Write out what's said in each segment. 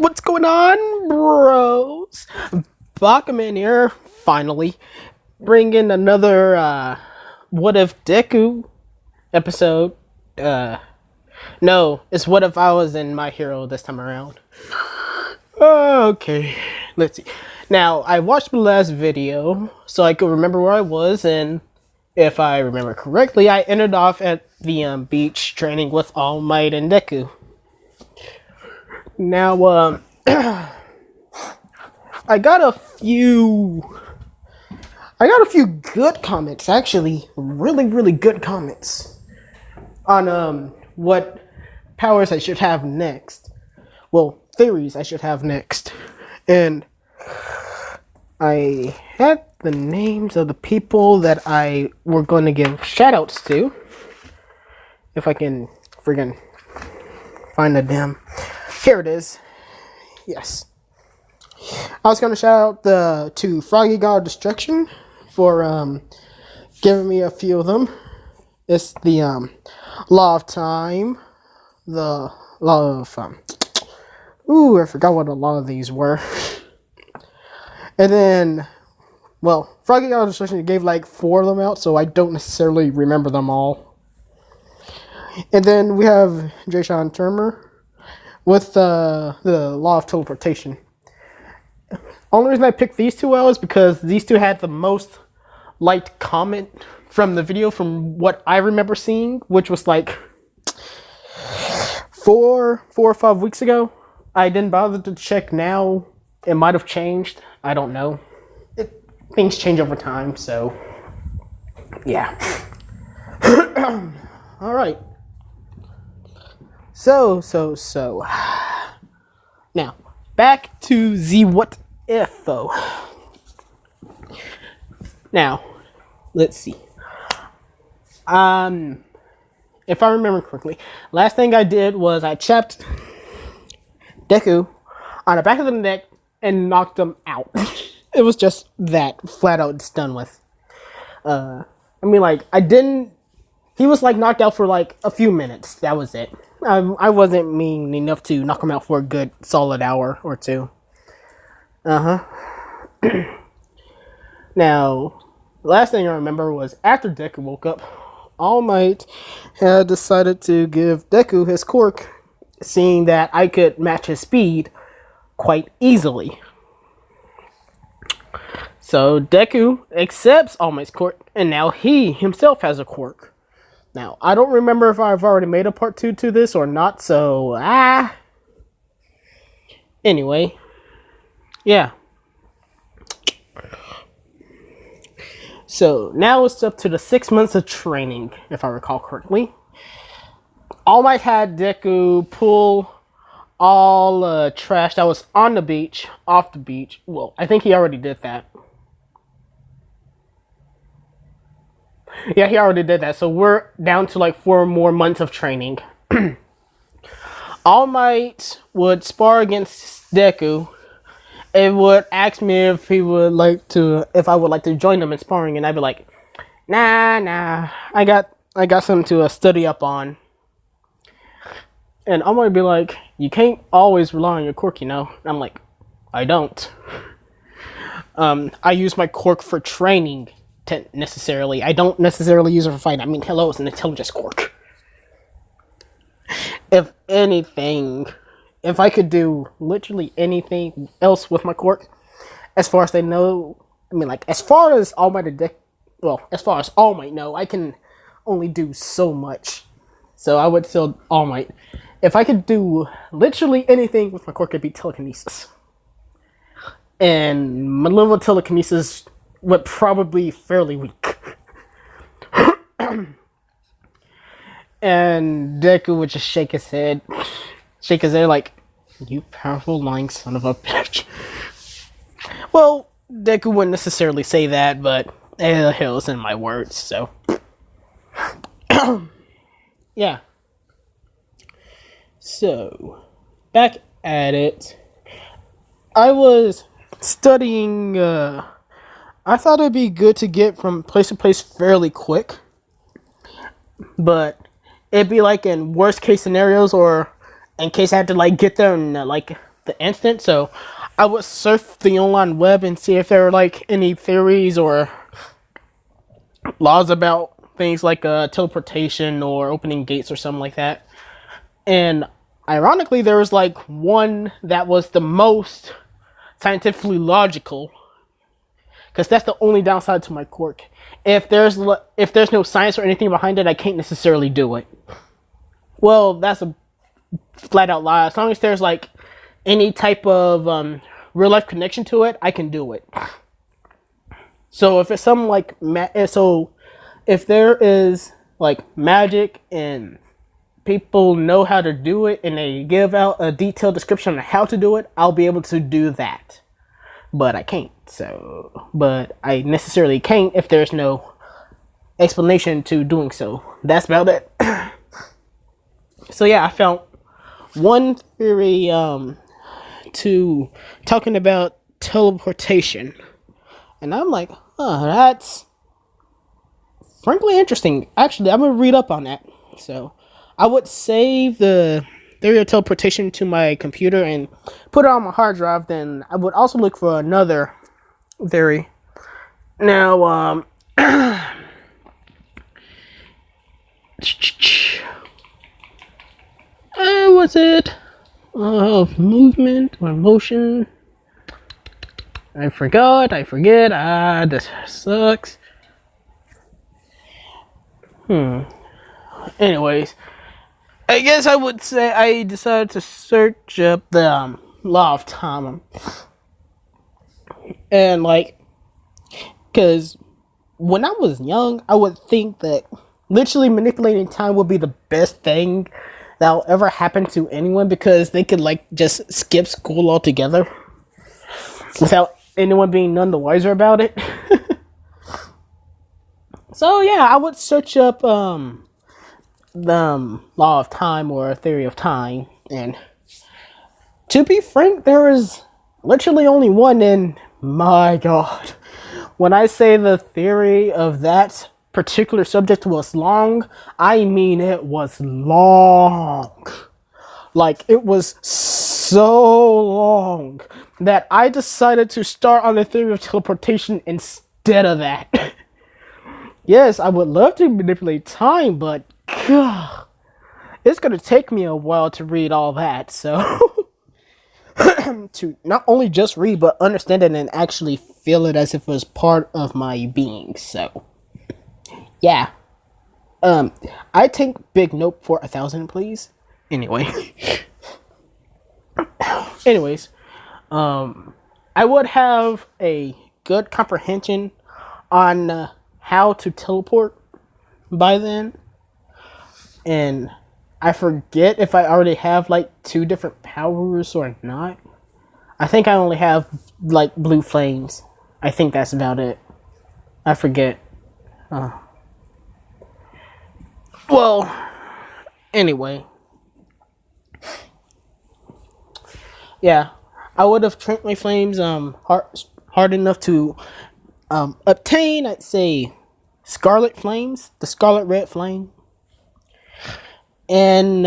What's going on, bros? Bakaman here, finally. Bringing another, What If Deku episode. No, it's What If I Was in My Hero this time around. Okay, let's see. Now, I watched the last video so I could remember where I was, and if I remember correctly, I ended off at the beach training with All Might and Deku. Now, I got a few good comments, actually, really good comments on what powers I should have next. Well, theories I should have next. And I had the names of the people that I were going to give shoutouts to. If I can friggin' find the damn. Here it is. Yes. I was going to shout out to Froggy God Destruction for giving me a few of them. It's the Law of Time, the Law of I forgot what a lot of these were. And then, well, Froggy God Destruction gave like 4 of them out, so I don't necessarily remember them all. And then we have Jason Turmer with the Law of Teleportation. Only reason I picked these two out is because these two had the most liked comment from the video from what I remember seeing, which was like 4 or 5 weeks ago. I didn't bother to check now. It might have changed. I don't know. Things change over time, so yeah. All right. So. Now, back to the what if, though. Now, let's see. If I remember correctly, last thing I did was I chapped Deku on the back of the neck and knocked him out. It was just that, flat out done with. He was like knocked out for like a few minutes. That was it. I wasn't mean enough to knock him out for a good solid hour or two. Now, the last thing I remember was after Deku woke up, All Might had decided to give Deku his quirk, seeing that I could match his speed quite easily. So Deku accepts All Might's quirk, and now he himself has a quirk. Now, I don't remember if I've already made a part 2 to this or not, so, Anyway, yeah. So, now it's up to the 6 months of training, if I recall correctly. All Might had Deku pull all trash that was on the beach, off the beach. Well, I think he already did that. Yeah, he already did that. So we're down to like 4 more months of training. All Might would spar against Deku. It would ask me if I would like to join him in sparring, and I'd be like, nah. I got something to study up on. And All Might would be like, you can't always rely on your quirk, you know. And I'm like, I don't. I use my quirk for training. Necessarily, I don't necessarily use it for fighting. I mean, hello, it's an intelligence quirk. If anything, if I could do literally anything else with my quirk, as far as they know, I mean, like, as far as All Might know, I can only do so much. So I would still All Might. If I could do literally anything with my quirk, it'd be telekinesis. And my level of telekinesis would probably fairly weak. And Deku would just shake his head like, you powerful lying son of a bitch. Well, Deku wouldn't necessarily say that, but hell, it's in my words, so. Yeah. So, back at it. I was studying, I thought it'd be good to get from place to place fairly quick. But it'd be like in worst case scenarios, or in case I have to like get there in like the instant. So I would surf the online web and see if there are like any theories or laws about things like teleportation or opening gates or something like that. And ironically, there was like one that was the most scientifically logical, because that's the only downside to my quirk. If there's no science or anything behind it, I can't necessarily do it. Well, that's a flat out lie. As long as there's like any type of real life connection to it, I can do it. So if it's something like if there is like magic and people know how to do it and they give out a detailed description on how to do it, I'll be able to do that. But I can't. But I necessarily can't if there's no explanation to doing so. That's about it. So yeah, I found one theory to talking about teleportation, and I'm like, oh, that's frankly interesting. Actually, I'm gonna read up on that. So I would save the theory of teleportation to my computer and put it on my hard drive. Then I would also look for another theory. Now, what's it? Movement or motion? I forget. This sucks. Anyways, I guess I would say I decided to search up the law of time. And like, because when I was young, I would think that literally manipulating time would be the best thing that'll ever happen to anyone, because they could like just skip school altogether without anyone being none the wiser about it. So yeah, I would search up the law of time or theory of time, and to be frank, there is literally only one, and my god, when I say the theory of that particular subject was long, I mean it was long. Like, it was so long that I decided to start on the theory of teleportation instead of that. Yes, I would love to manipulate time, but God, it's gonna take me a while to read all that, so to not only just read but understand it and actually feel it as if it was part of my being. So yeah, I take big note for 1,000, please. Anyway, anyways, I would have a good comprehension on how to teleport by then, and I forget if I already have like 2 different powers or not. I think I only have like blue flames. I think that's about it. I forget. Well, anyway. Yeah, I would have trained my flames hard enough to obtain, I'd say, scarlet flames, the scarlet red flame, and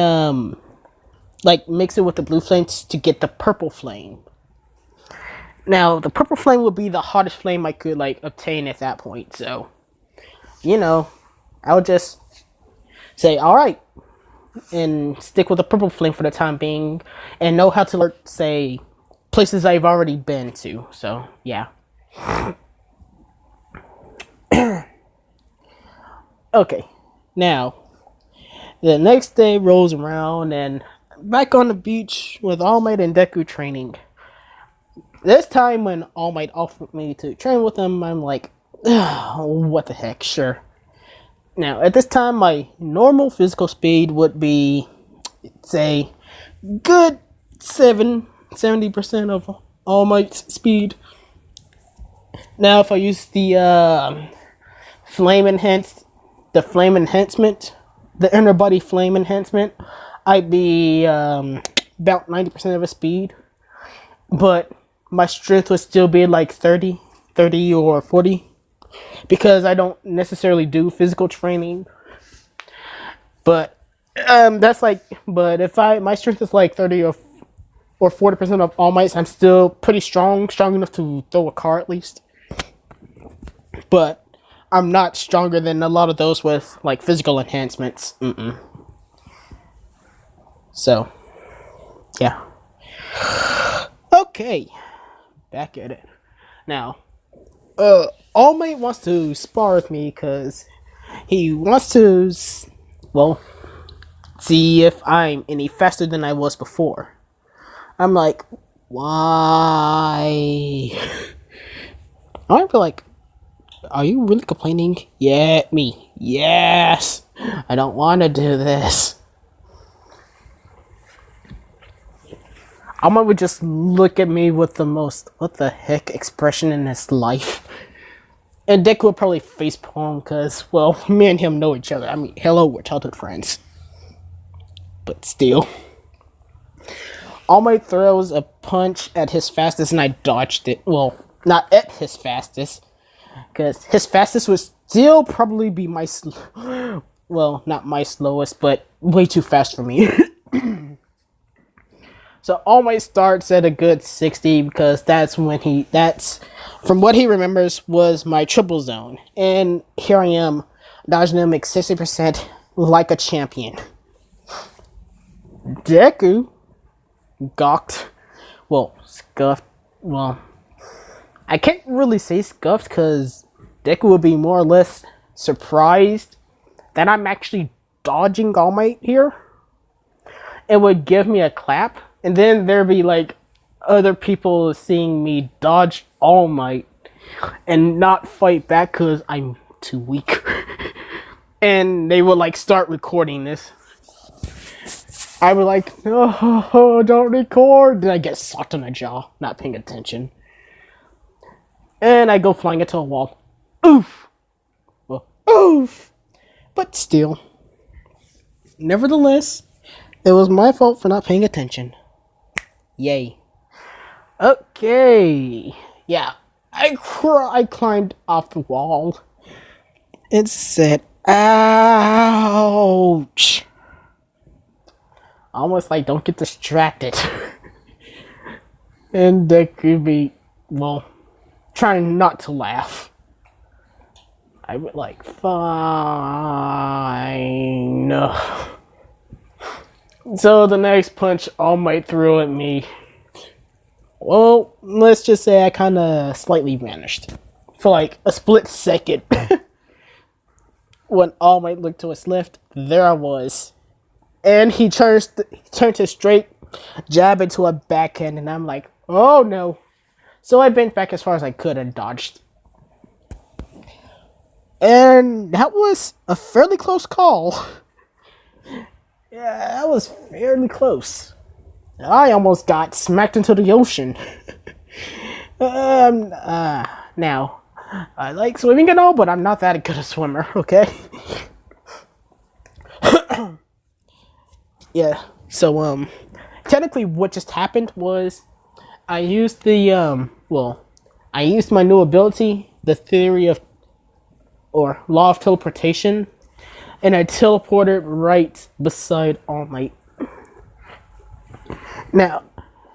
like mix it with the blue flames to get the purple flame. Now, the purple flame would be the hottest flame I could like obtain at that point. So, I would just say, all right, and stick with the purple flame for the time being, and know how to, say, places I've already been to. So, yeah. Okay, now, the next day rolls around, and back on the beach with All Might and Deku training. This time, when All Might offered me to train with him, I'm like, what the heck, sure. Now, at this time, my normal physical speed would be, say, good 70% of All Might's speed. Now, if I use the flame enhancement, the inner body flame enhancement, I'd be about 90% of his speed. But my strength would still be like 30 or 40. Because I don't necessarily do physical training. But that's like, but if my strength is like 30 or 40% of All Mights, I'm still pretty strong enough to throw a car at least. But I'm not stronger than a lot of those with like physical enhancements. So, yeah. Okay, back at it. Now, All Might wants to spar with me because he wants to, well, see if I'm any faster than I was before. I'm like, why? I feel like, are you really complaining? Yeah, me. Yes. I don't want to do this. Alma would just look at me with the most, what the heck, expression in his life. And Deku would probably facepalm because, well, me and him know each other. I mean, hello, we're childhood friends. But still. All Might throws a punch at his fastest and I dodged it. Well, not at his fastest. Because his fastest would still probably be my well, not my slowest, but way too fast for me. So All Might starts at a good 60 because that's from what he remembers was my triple zone. And here I am dodging him at 60% like a champion. Deku gawked, well, scuffed, well, I can't really say scuffed because Deku would be more or less surprised that I'm actually dodging All Might here. It would give me a clap, and then there'd be like other people seeing me dodge All Might and not fight back because I'm too weak. And they would like start recording this. I would like, no, don't record. Then I get socked on the jaw, not paying attention. And I go flying into a wall. Oof. Well, oof. But still. Nevertheless, it was my fault for not paying attention. Yay. Okay. Yeah. I climbed off the wall. It said, ouch. Almost like, don't get distracted. And that could be, well, trying not to laugh. I would like, fine. So the next punch All Might threw at me, well, let's just say I kind of slightly vanished. For like a split second. When All Might looked to his left, there I was. And he turned his straight jab into a backhand, and I'm like, oh no. So I bent back as far as I could and dodged. And that was a fairly close call. Yeah, that was fairly close. I almost got smacked into the ocean. Now, I like swimming and all, but I'm not that good a swimmer, okay? Yeah, so, technically what just happened was I used I used my new ability, the theory of, or law of teleportation, and I teleported right beside All Might. Now,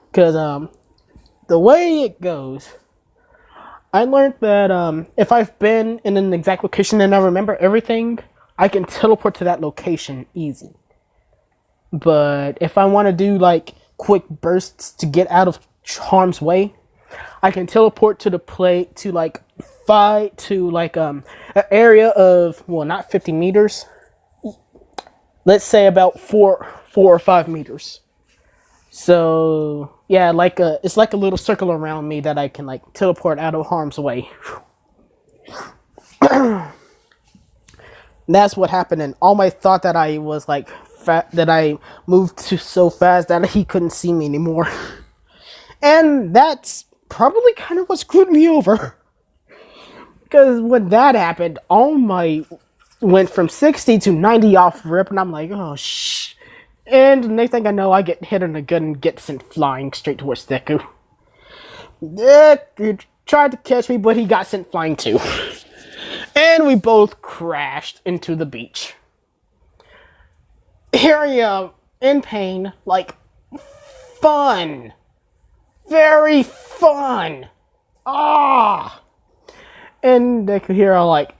because, the way it goes, I learned that, if I've been in an exact location and I remember everything, I can teleport to that location easy. But if I want to do like quick bursts to get out of harm's way, I can teleport to the plate to like an area of, well, not 50 meters. Let's say about 4 or 5 meters. So yeah, it's like a little circle around me that I can like teleport out of harm's way. That's what happened, and All Might thought that I was like that I moved so fast that he couldn't see me anymore. And that's probably kind of what screwed me over. Because when that happened, All Might went from 60 to 90 off rip, and I'm like, oh shh. And the next thing I know, I get hit in the gun and get sent flying straight towards Deku. Deku tried to catch me, but he got sent flying too. And we both crashed into the beach. Here I am, in pain, like fun. Very fun. Ah. And they could hear all like,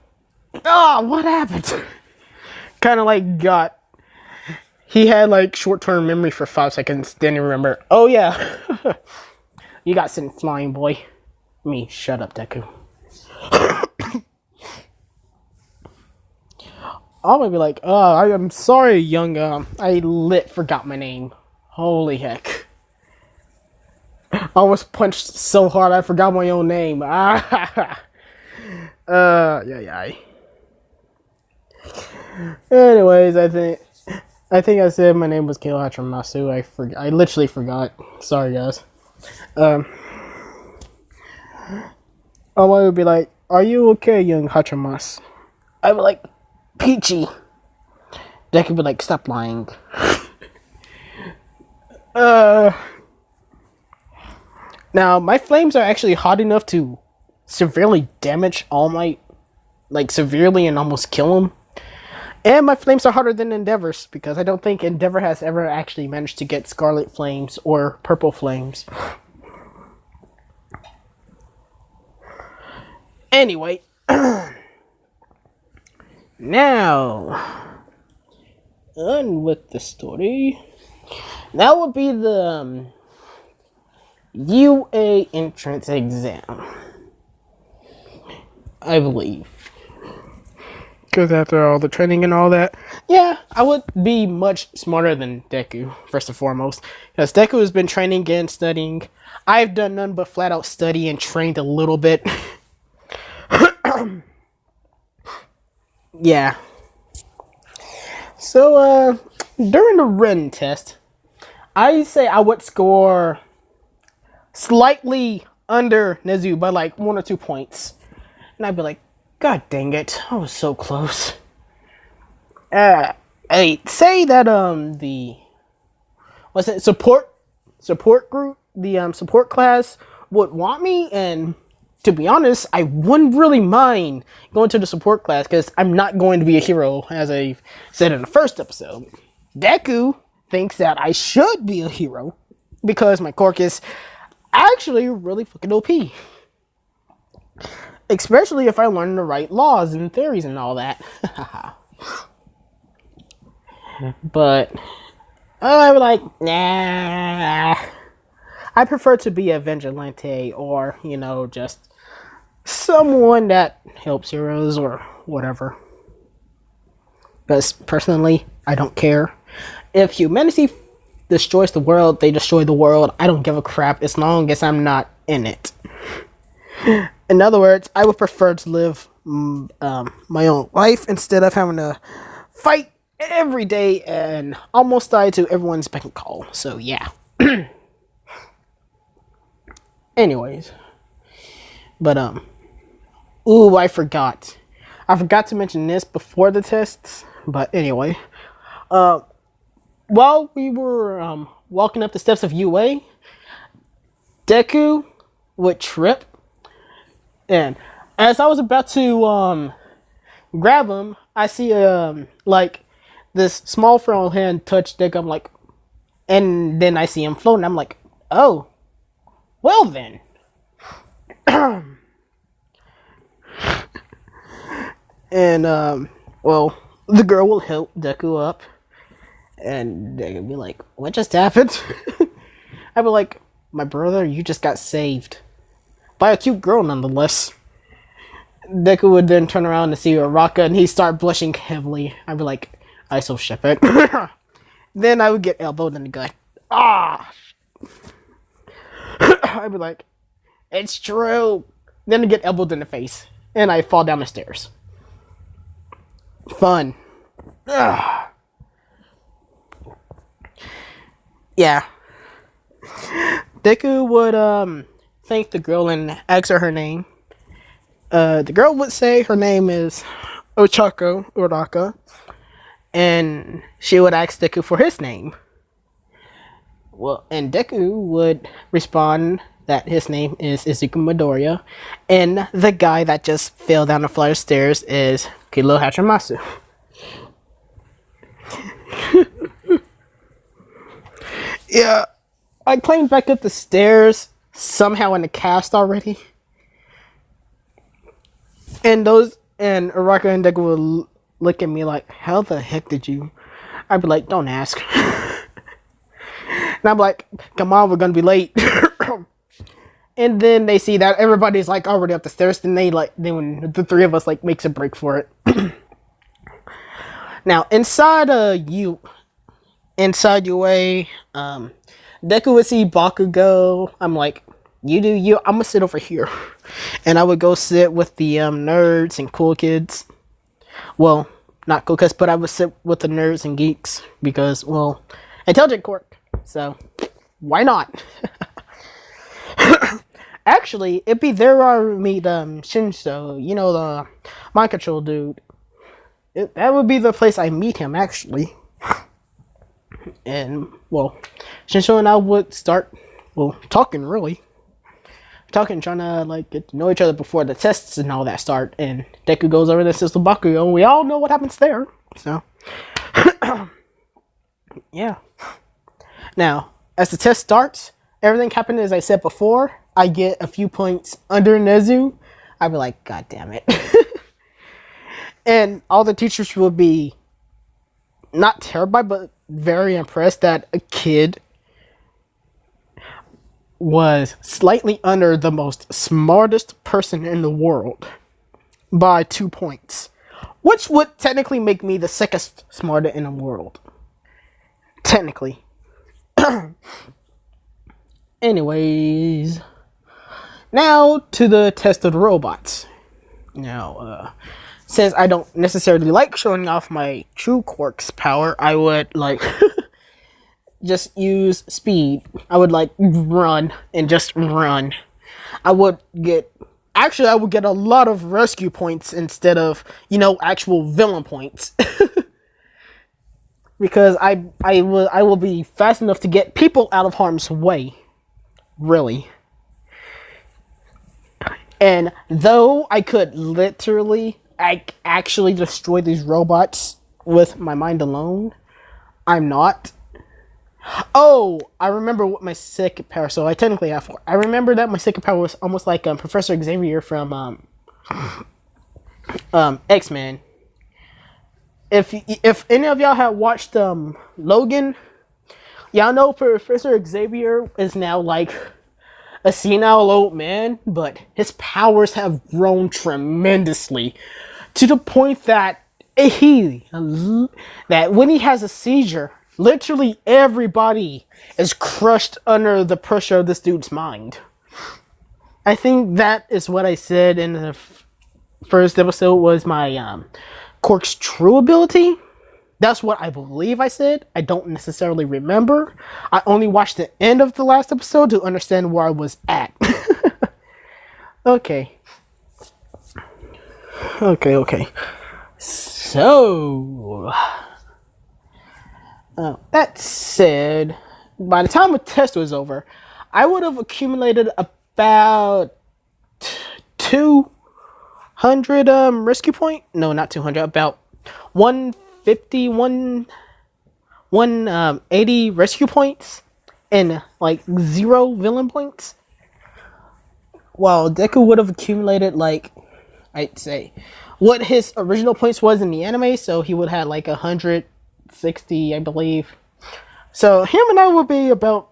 what happened? Kind of like he had like short-term memory for 5 seconds. Then he remember, oh yeah, you got sent flying, boy. Me, shut up, Deku. I might be like, I'm sorry, young, I forgot my name. Holy heck. I almost punched so hard I forgot my own name. Yeah. Anyways, I think I said my name was Kale Hachamasu. I literally forgot. Sorry, guys. I would be like, are you okay, young Hachamas? I'd be like, Peachy. That could be like, stop lying. Now, my flames are actually hot enough to severely damage All Might. Like, severely and almost kill him. And my flames are hotter than Endeavor's, because I don't think Endeavor has ever actually managed to get scarlet flames or purple flames. Anyway. Now, on with the story. That would be the UA entrance exam, I believe. Because after all the training and all that, yeah, I would be much smarter than Deku, first and foremost. Because Deku has been training and studying. I've done none but flat out study and trained a little bit. Yeah. So, during the written test, I say I would score slightly under Nezu by like 1 or 2 points. And I'd be like, God dang it, I was so close. I say that, support group, the, support class would want me, and to be honest, I wouldn't really mind going to the support class, because I'm not going to be a hero, as I said in the first episode. Deku thinks that I should be a hero, because my quirk is actually really fucking OP. Especially if I learn the right laws and theories and all that. But I'm like, nah. I prefer to be a vigilante, or, just someone that helps heroes or whatever. Because personally, I don't care. If humanity destroys the world, they destroy the world. I don't give a crap as long as I'm not in it. In other words, I would prefer to live my own life instead of having to fight every day and almost die to everyone's beck and call. So yeah. Anyways. But ooh, I forgot to mention this before the tests. But anyway, while we were walking up the steps of UA, Deku would trip, and as I was about to grab him, I see like this small frail hand touch Deku. I'm like, and then I see him floating. I'm like, oh, well then. And well, the girl will help Deku up, and Deku be like, what just happened? I'd be like, my brother, you just got saved by a cute girl nonetheless. Deku would then turn around to see Uraraka, and he'd start blushing heavily. I'd be like, I so ship it. Then I would get elbowed in the gut. Ah! I'd be like, it's true. Then I get elbowed in the face, and I fall down the stairs. Fun. Ugh. Yeah. Deku would thank the girl and ask her name. The girl would say her name is Ochako Uraka, and she would ask Deku for his name. Well, and Deku would respond that his name is Izuku Midoriya, and the guy that just fell down the flight of stairs is Kilo Hachamasu. Yeah. I climbed back up the stairs somehow in the cast already, and Araka and Deku would look at me like, "How the heck did you?" I'd be like, "Don't ask." And I'm like, "Come on, we're gonna be late." And then they see that everybody's like already up the stairs, then when the three of us like makes a break for it. Now inside UA, Deku would see Bakugo. I'm like, you do you. I'm gonna sit over here, and I would go sit with the nerds and cool kids. Well, not cool kids, but I would sit with the nerds and geeks because, well, intelligent quirk. So why not? Actually, it'd be there I would meet Shinso, you know, the mind control dude. That would be the place I meet him, actually. And, well, Shinso and I would start, well, talking, really. Talking, trying to, like, get to know each other before the tests and all that start. And Deku goes over and says to Bakugo, and we all know what happens there. So, yeah. Now, as the test starts, everything happened as I said before. I get a few points under Nezu. I'd be like, God damn it. And all the teachers will be not terrified, but very impressed that a kid was slightly under the most smartest person in the world by 2 points, which would technically make me the second smarter in the world. Technically. Anyways, now to the test of the robots. Now, since I don't necessarily like showing off my true quirk's power, I would like just use speed. I would like run and just run. I would get a lot of rescue points instead of, actual villain points. Because I will be fast enough to get people out of harm's way. Really. And though I could actually destroy these robots with my mind alone, I'm not. Oh, I remember what my second power. So I technically have 4. I remember that my second power was almost like Professor Xavier from X-Men. If any of y'all have watched Logan, y'all know Professor Xavier is now like a senile old man, but his powers have grown tremendously to the point that when he has a seizure, literally everybody is crushed under the pressure of this dude's mind. I think that is what I said in the first episode was my quirk's true ability. That's what I believe I said. I don't necessarily remember. I only watched the end of the last episode to understand where I was at. Okay. So, that said, by the time the test was over, I would have accumulated about 200 rescue point. No, not 200. About 150, 180 rescue points and like 0 villain points. While Deku would have accumulated like, I'd say, what his original points was in the anime, so he would have like 160, I believe. So him and I would be about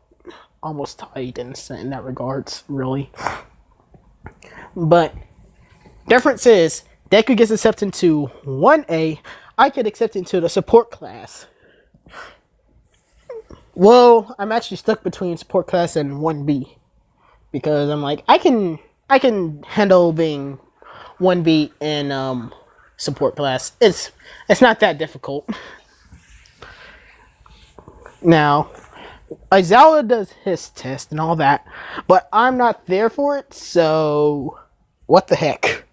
almost tied in that regards, really. But difference is Deku gets accepted into 1A. I get accepted into the support class. Well, I'm actually stuck between support class and 1B because I'm like I can handle being 1B in support class. It's not that difficult. Now, Aizawa does his test and all that, but I'm not there for it, so what the heck.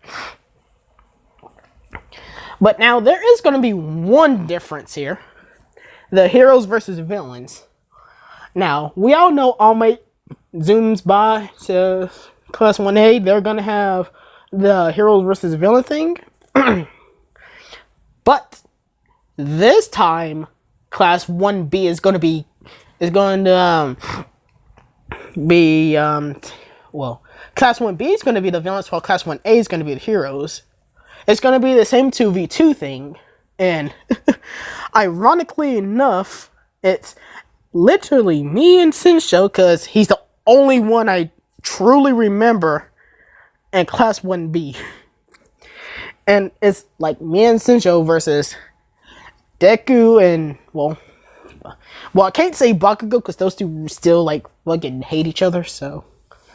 But now there is going to be one difference here. The heroes versus villains. Now, we all know All Might zooms by to class 1A. They're going to have the heroes versus villain thing. But this time, class 1B is going to be well, Class 1B is going to be the villains, while Class 1A is going to be the heroes. It's going to be the same 2v2 thing, and ironically enough, it's literally me and Shinsho, because he's the only one I truly remember in Class 1B. And it's like me and Shinsho versus Deku and, well, I can't say Bakugo because those two still like fucking hate each other. So,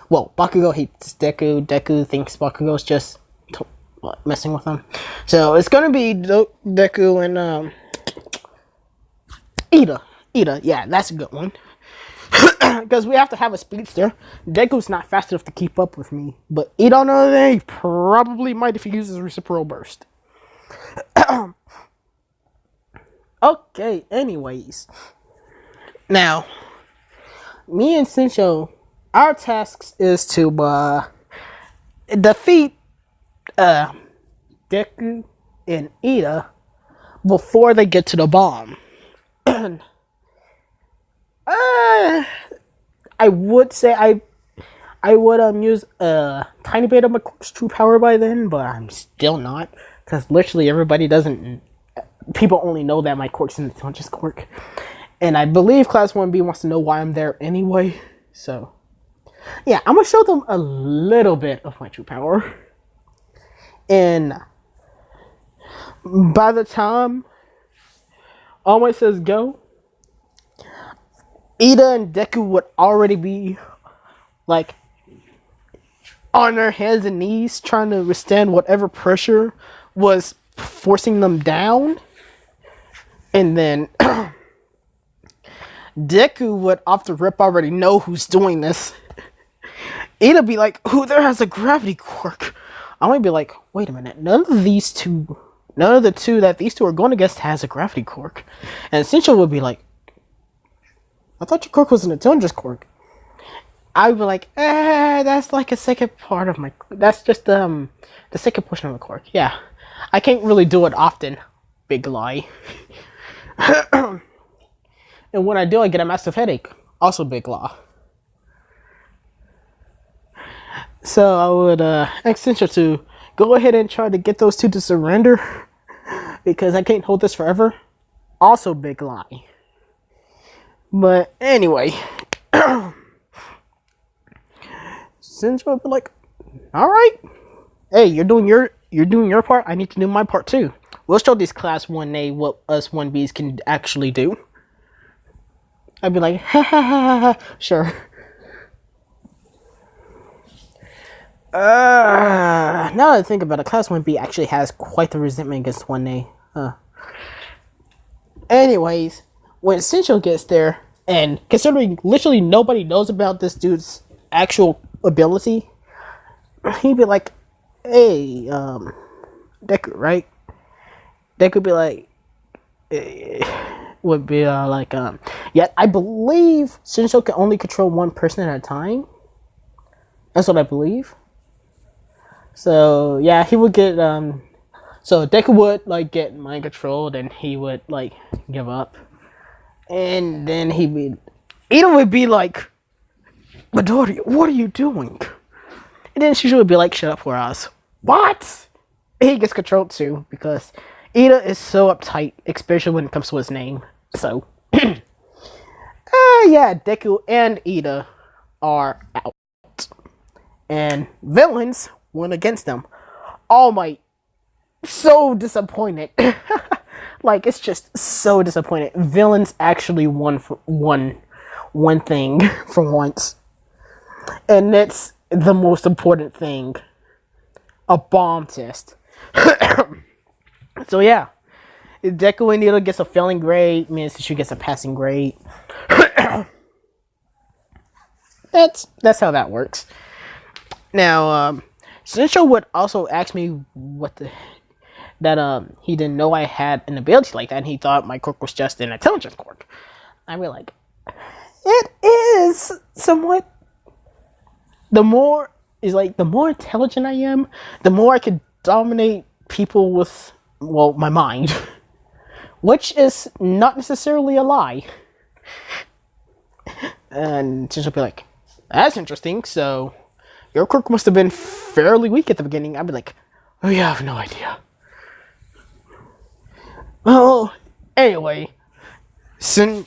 well, Bakugo hates Deku. Deku thinks Bakugo's just messing with him. So it's gonna be Deku and Ida. Yeah, that's a good one. Because we have to have a speedster. Deku's not fast enough to keep up with me, but Ida, on the other hand, he probably might if he uses reciprocal burst. Okay, anyways. Now, me and Shinsho, our tasks is to defeat Deku and Ida before they get to the bomb. I would say I would use a tiny bit of my true power by then, but I'm still not, because literally everybody doesn't. People only know that my quirk's in the intelligence quirk, and I believe Class 1B wants to know why I'm there anyway. So, yeah, I'm gonna show them a little bit of my true power, and by the time All Might says go, Ida and Deku would already be like on their hands and knees trying to withstand whatever pressure was forcing them down. And then Deku would off the rip already know who's doing this. Ida be like, who there has a gravity quirk? I might be like, wait a minute, none of the two that these two are going against has a gravity quirk. And Shinsho would be like, I thought your quirk was an intelligence quirk. I would be like, that's like a second part of my, that's just the second portion of the quirk. Yeah, I can't really do it often. Big lie. And when I do, I get a massive headache. Also big lie. So I would ask Shinsho to go ahead and try to get those two to surrender, because I can't hold this forever. Also big lie. But anyway, Shinsho would be like, all right, hey, you're doing your part. I need to do my part too. We'll show these Class 1A what us 1Bs can actually do. I'd be like, ha ha ha ha, sure. Now that I think about it, Class 1B actually has quite the resentment against 1A. Anyways, when Shinsho gets there, and considering literally nobody knows about this dude's actual ability, he'd be like, hey, Deku, right? Deku would be like, yeah, I believe Shinsho can only control one person at a time. That's what I believe. So yeah, he would get so Deku would like get mind controlled, and he would like give up, and then Ida would be like, Midori, what are you doing? And then Shinsho would be like, shut up for us. What? He gets controlled too, because Ida is so uptight, especially when it comes to his name. So yeah, Deku and Ida are out, and villains went against them. All Might, so disappointed. Like, it's just so disappointed. Villains actually won for one thing for once, and that's the most important thing: a bomb test. So yeah, Deku and Ida gets a failing grade. Me and Shinsho gets a passing grade. That's how that works. Now, Shinsho would also ask me that he didn't know I had an ability like that, and he thought my quirk was just an intelligence quirk. I'd be like, it is somewhat. The more intelligent I am, the more I could dominate people with, well, my mind, which is not necessarily a lie. And Shinsho would be like, That's interesting. So your quirk must have been fairly weak at the beginning. I'd be like, oh yeah, I have no idea. Well, anyway, since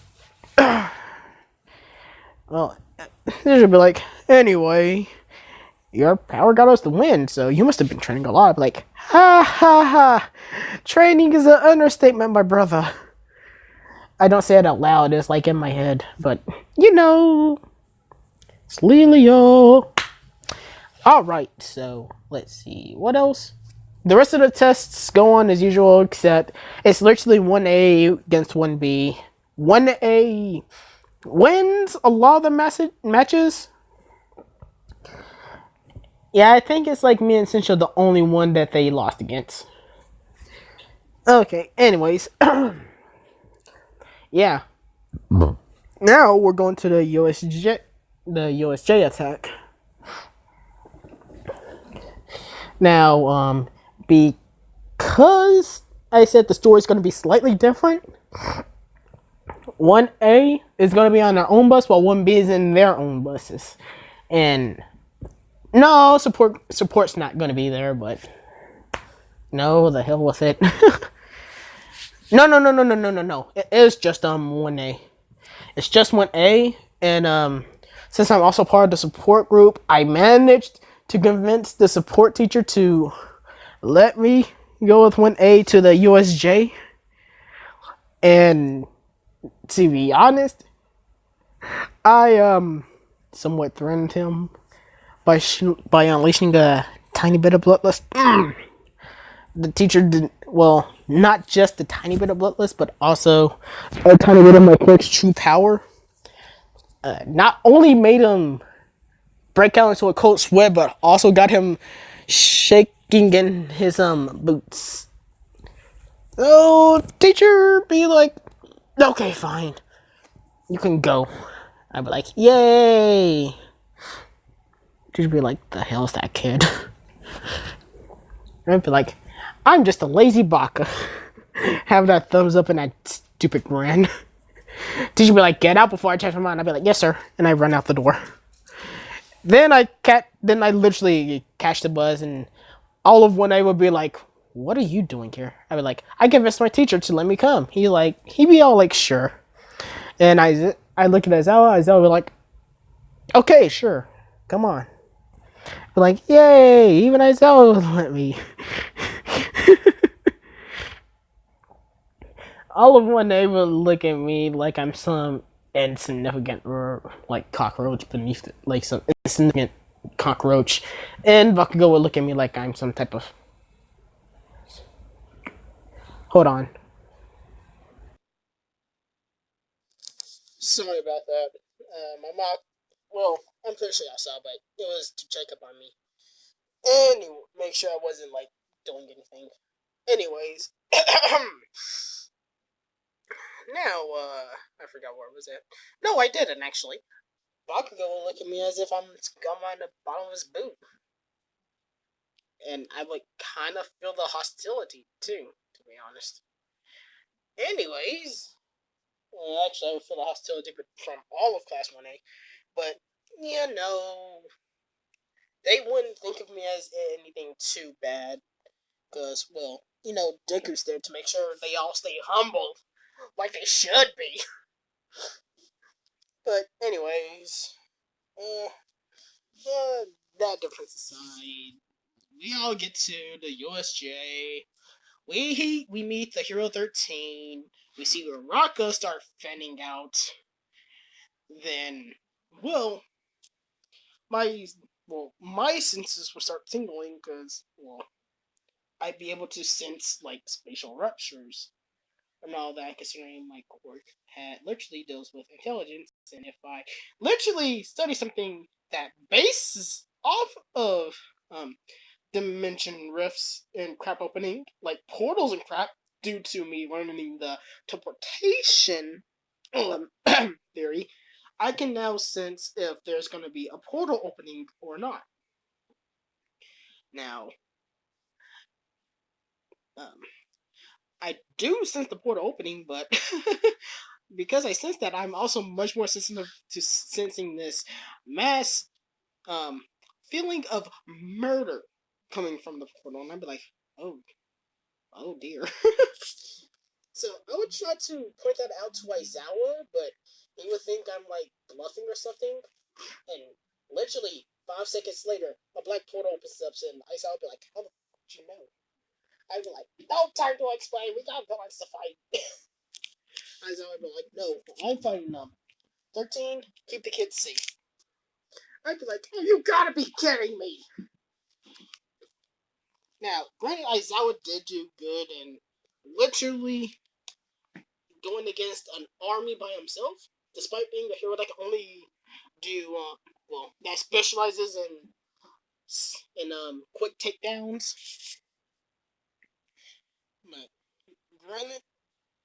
well, they should be like, anyway, your power got us the win, so you must have been training a lot. I'd be like, ha ha ha, training is an understatement, my brother. I don't say it out loud. It's like in my head, but you know, it's Lelio. All right, so let's see what else. The rest of the tests go on as usual, except it's literally 1A against 1B. 1A wins a lot of the matches. Yeah, I think it's like me and Cincha the only one that they lost against. Okay, anyways. Yeah. Now we're going to the USJ attack. Now, because I said the story is going to be slightly different, 1A is going to be on their own bus while 1B is in their own buses. And no, support's not going to be there, but no, the hell with it. No. It is just 1A. It's just 1A, and since I'm also part of the support group, I managed to convince the support teacher to let me go with 1A to the USJ. And to be honest, I somewhat threatened him by unleashing a tiny bit of bloodlust. The teacher did well, not just a tiny bit of bloodlust, but also a tiny bit of my clerk's true power. Not only made him break out into a cold sweat, but also got him shaking in his boots. So teacher be like, okay, fine, you can go. I'd be like, yay. Teacher be like, the hell's that kid? I'd be like, I'm just a lazy baka. Have that thumbs up and that stupid grin. Teacher be like, get out before I change my mind. I'd be like, yes sir, and I run out the door. Then I literally catch the bus, and all of 1A would be like, what are you doing here? I'd be like, I convinced my teacher to let me come. He'd be all like, sure. And I look at Aizawa would be like, okay, sure, come on. Be like, yay, even Aizawa would let me. All of 1A would look at me like I'm some insignificant like cockroach beneath it, like some insignificant cockroach, and Bakugo would look at me like I'm some type of. Hold on. Sorry about that. My mom. Well, I'm pretty sure I saw, but it was to check up on me and make sure I wasn't like doing anything. Anyways, now I forgot where I was at. No, I didn't actually. Bakugo will look at me as if I'm scum on the bottom of his boot. And I would kind of feel the hostility, too, to be honest. Anyways, well, actually, I would feel the hostility from all of Class 1A. But, they wouldn't think of me as anything too bad. Because, well, Deku's there to make sure they all stay humble, like they should be. But, anyways, that difference aside, we all get to the USJ. We meet the Hero 13. We see Uraka start fanning out. Then, well, my my senses will start tingling because I'd be able to sense like spatial ruptures and all that. Considering my quirk literally deals with intelligence, and if I literally study something that bases off of dimension rifts and crap opening, like portals and crap, due to me learning the teleportation theory, I can now sense if there's going to be a portal opening or not. Now, um, I do sense the portal opening, but because I sense that, I'm also much more sensitive to sensing this mass um feeling of murder coming from the portal, and I'd be like, oh, oh dear. So I would try to point that out to Aizawa, but he would think I'm like bluffing or something. And literally 5 seconds later, a black portal opens up, and Aizawa would be like, "How the fuck did you know?" I'd be like, "No time to explain. We got villains to fight." Aizawa would be like, "No, I'm fighting them. 13, keep the kids safe." I'd be like, "Oh, you gotta be kidding me!" Now, granted, Aizawa did do good and literally going against an army by himself, despite being a hero that can only do that specializes in quick takedowns. But granted,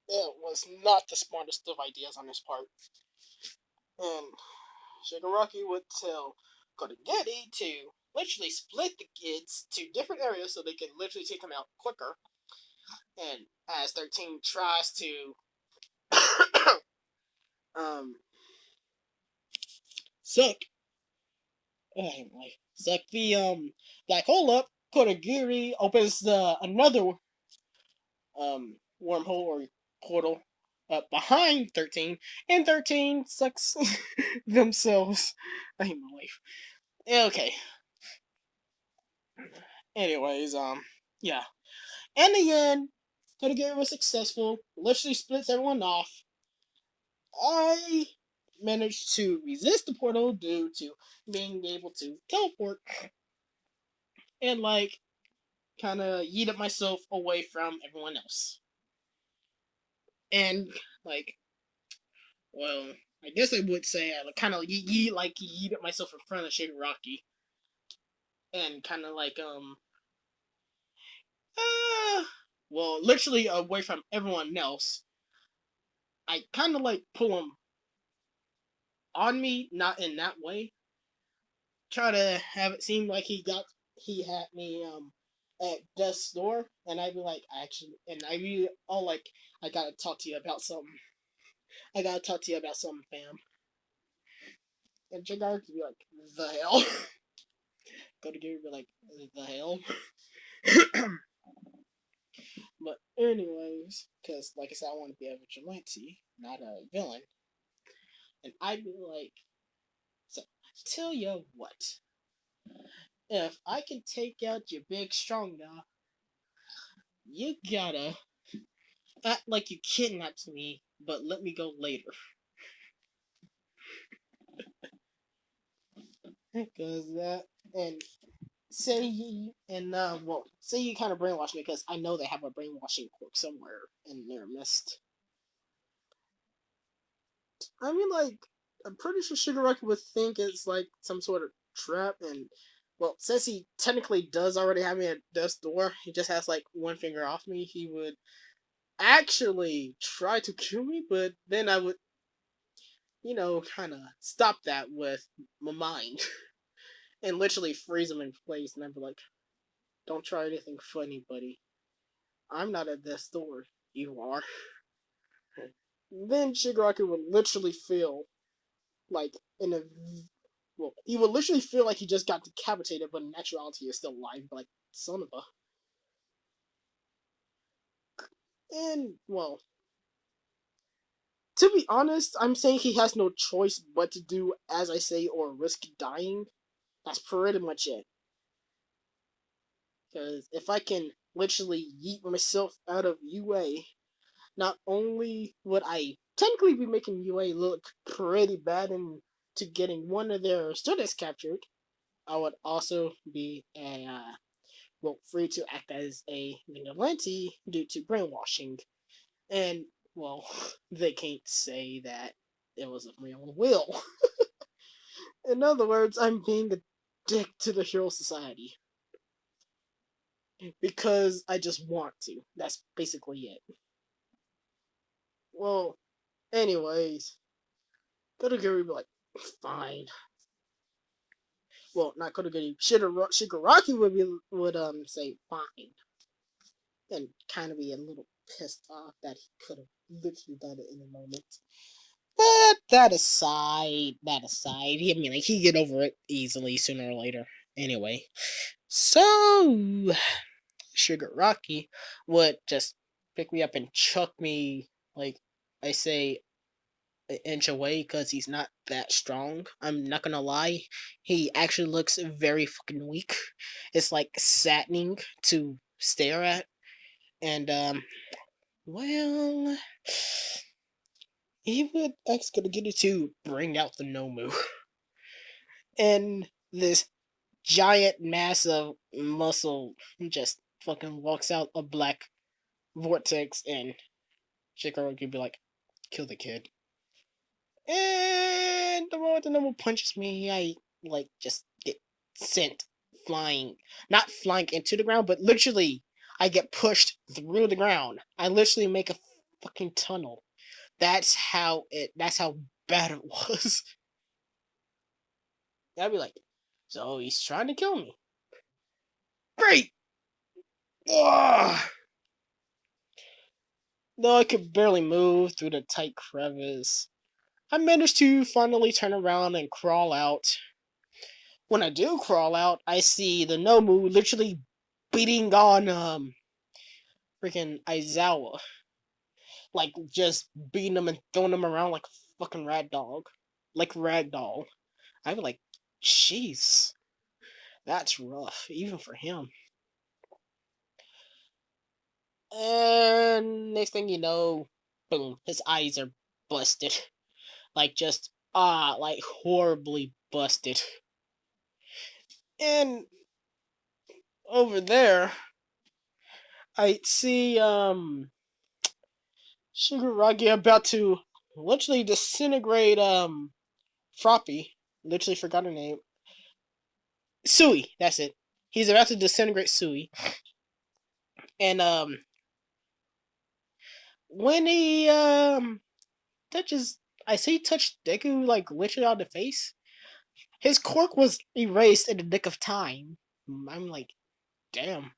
it was not the smartest of ideas on his part, and Shigaraki would tell Kodagiri to literally split the kids to different areas so they could literally take them out quicker. And as 13 tries to um suck suck the black hole up, Kodagiri opens another wormhole or portal behind 13, and 13 sucks themselves. I hate my life. Okay. Anyways, yeah. In the end, Kodagiri was successful. Literally splits everyone off. I managed to resist the portal due to being able to teleport and like kind of yeeted myself away from everyone else. And like, well, I guess I would say I kind of yeeted myself in front of Shigaraki, and kind of like well, literally away from everyone else. I kind of like pull him on me, not in that way. Try to have it seem like he had me at death's door, and I'd be like, actually, and I'd be all like, I gotta talk to you about something. I gotta talk to you about something, fam. And Shigaraki would be like, the hell? Go to Gary be like, the hell? But anyways, because like I said, I want to be a vigilante, not a villain. And I'd be like, so tell you what, if I can take out your big strong guy, you gotta act like you kidnapped me, but let me go later. Because that, and say you, and well, say you kind of brainwash me, because I know they have a brainwashing quirk somewhere in their midst. I mean, like, I'm pretty sure Shigaraki would think it's like some sort of trap, and well, since he technically does already have me at death's door, he just has like one finger off me. He would actually try to kill me, but then I would, kind of stop that with my mind and literally freeze him in place, and I'd be like, "Don't try anything funny, buddy. I'm not at death's door. You are." Then Shigaraki would literally feel like in a well, he would literally feel like he just got decapitated, but in actuality is still alive. Like, son of a. And well, to be honest, I'm saying he has no choice but to do as I say or risk dying. That's pretty much it. Because if I can literally yeet myself out of UA, not only would I technically be making UA look pretty bad into getting one of their students captured, I would also be free to act as a vigilante due to brainwashing. And, well, they can't say that it was of my own will. In other words, I'm being a dick to the Hero Society. Because I just want to. That's basically it. Well, anyways, Kodagiri would be like, fine. Well, not Kodagiri. Shigaraki would say fine. And kind of be a little pissed off that he could have literally done it in a moment. But that aside, I mean, like, he get over it easily sooner or later. Anyway, so Sugar Rocky would just pick me up and chuck me, like, I say, an inch away because he's not that strong. I'm not gonna lie, he actually looks very fucking weak. It's like saddening to stare at, and well, he would actually gonna get it to bring out the Nomu, and this giant mass of muscle just fucking walks out a black vortex, and Shikaro could be like, kill the kid. And the moment the Nomu punches me, I like just get sent flying, not flying into the ground, but literally I get pushed through the ground. I literally make a fucking tunnel. That's how bad it was. I'd be like, so he's trying to kill me. Great! Ugh! Though I could barely move through the tight crevice, I managed to finally turn around and crawl out. When I do crawl out, I see the Nomu literally beating on freaking Aizawa. Like, just beating him and throwing him around like a fucking rag dog. Like ragdoll. I'd be like, jeez, that's rough, even for him. And next thing you know, boom, his eyes are busted. Like, just, like, horribly busted. And over there, I see, Shigaraki about to literally disintegrate, Froppy. Literally forgot her name. Sui, that's it. He's about to disintegrate Sui. And, when he, touches, I say he touched Deku, like, literally on the face. His cork was erased in the nick of time. I'm like, damn.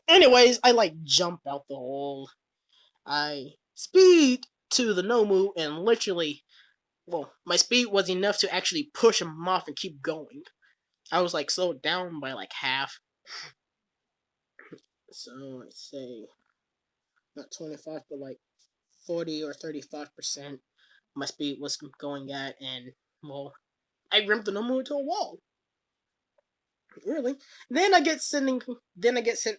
Anyways, I like jump out the hole. I speed to the Nomu and literally, well, my speed was enough to actually push him off and keep going. I was like slowed down by like half. So let's say not 25, but like 40 or 35% my speed was going at, and well, I rammed the Nomu into a wall. Really? Then I get sent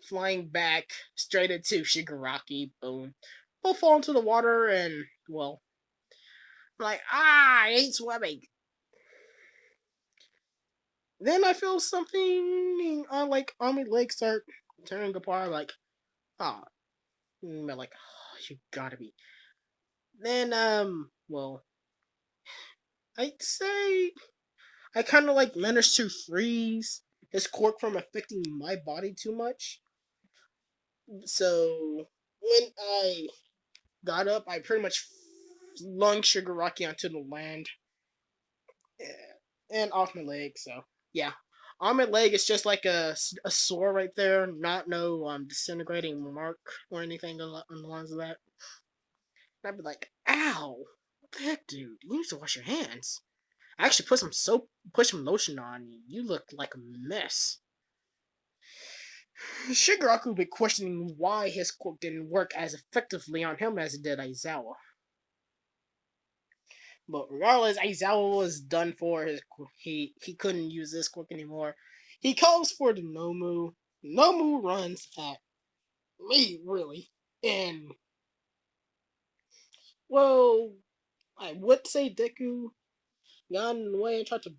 flying back straight into Shigaraki. Boom. Both fall into the water, and well, I'm like, I hate swimming. Then I feel something on like on my legs start turning apart. Like, ah, oh, like, oh, you gotta be. Then well, I'd say I kind of like managed to freeze his cork from affecting my body too much. So when I got up, I pretty much flung Shigaraki onto the land, and off my leg. So yeah, on my leg it's just like a sore right there, not no disintegrating mark or anything on the lines of that. And I'd be like, ow, what the heck, dude? You need to wash your hands. I actually put some soap, put some lotion on you. You look like a mess. Shigaraki would be questioning why his quirk didn't work as effectively on him as it did Aizawa. But regardless, Aizawa was done for. He couldn't use this quirk anymore. He calls for the Nomu. Nomu runs at me, really. And, well, I would say Deku got in the way and tried to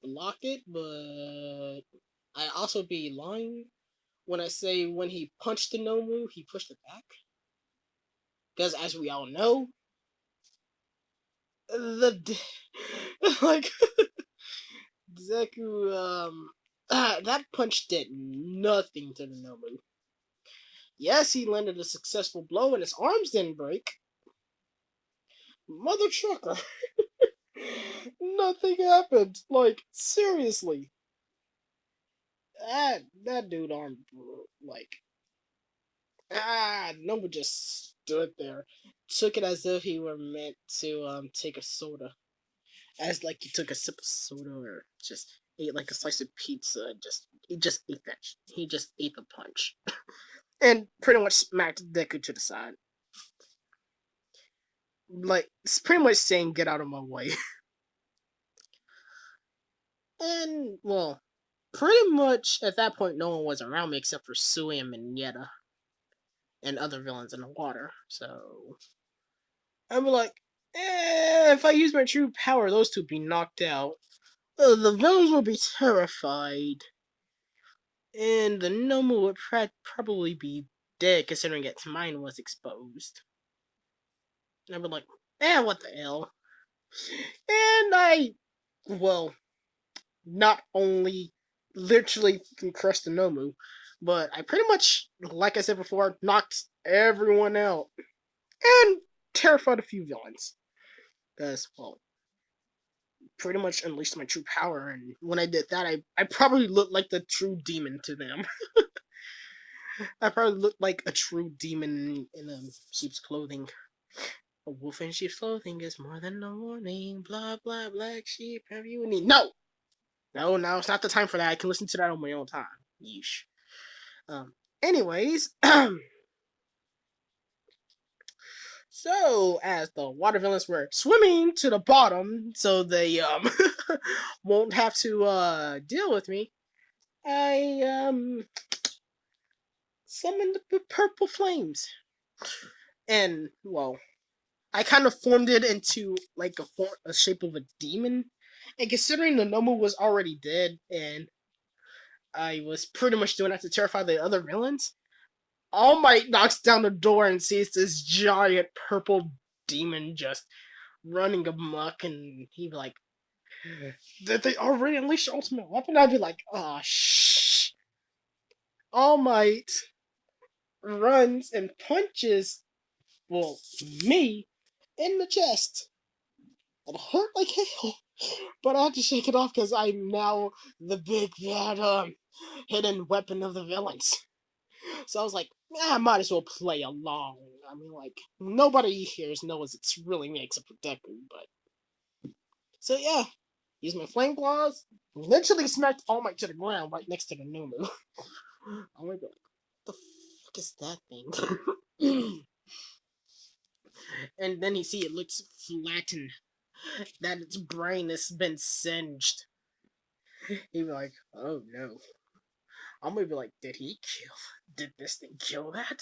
block it, but I also be lying when I say when he punched the Nomu, he pushed it back. Because as we all know, the like Deku that punch did nothing to the Nomu. Yes, he landed a successful blow and his arms didn't break. Mother trucker. Nothing happened. Like, seriously. That dude arm, like, Nobu just stood there, took it as if he were meant to take a soda, as like he took a sip of soda or just ate like a slice of pizza. He just ate that. He just ate the punch and pretty much smacked Deku to the side. Like it's pretty much saying, "Get out of my way." And well, pretty much at that point, no one was around me except for Suim and Yetta and other villains in the water. So I'm like, if I use my true power, those two would be knocked out. The villains will be terrified, and the Nomu would probably be dead, considering its mind was exposed. And I'd be like, what the hell? And well, not only literally crushed the Nomu, but I pretty much, like I said before, knocked everyone out and terrified a few villains. Because, well, pretty much unleashed my true power, and when I did that, I probably looked like the true demon to them. I probably looked like a true demon in sheep's clothing. A wolf in sheep's clothing is more than a warning. Blah blah, black sheep, have you any? No, no, it's not the time for that. I can listen to that on my own time. Yeesh. Anyways, so as the water villains were swimming to the bottom, so they won't have to deal with me, I summoned the purple flames, and well, I kind of formed it into like a shape of a demon. And considering the Nomu was already dead, and I was pretty much doing that to terrify the other villains, All Might knocks down the door and sees this giant purple demon just running amok, and he'd be like, "Did they already unleash the ultimate weapon?" I'd be like, "Oh, shh." All Might runs and punches, well, me in the chest. It hurt like hell, but I had to shake it off because I'm now the big bad hidden weapon of the villains. So I was like, I might as well play along. I mean, like, nobody here knows it's really me except for Deku, but. So yeah, use my flame claws, literally smacked All Might to the ground right next to the Numu. I'm gonna be like, what the fuck is that thing? And then you see it looks flattened, that its brain has been singed. He'd be like, oh no. I'm gonna be like, did this thing kill that?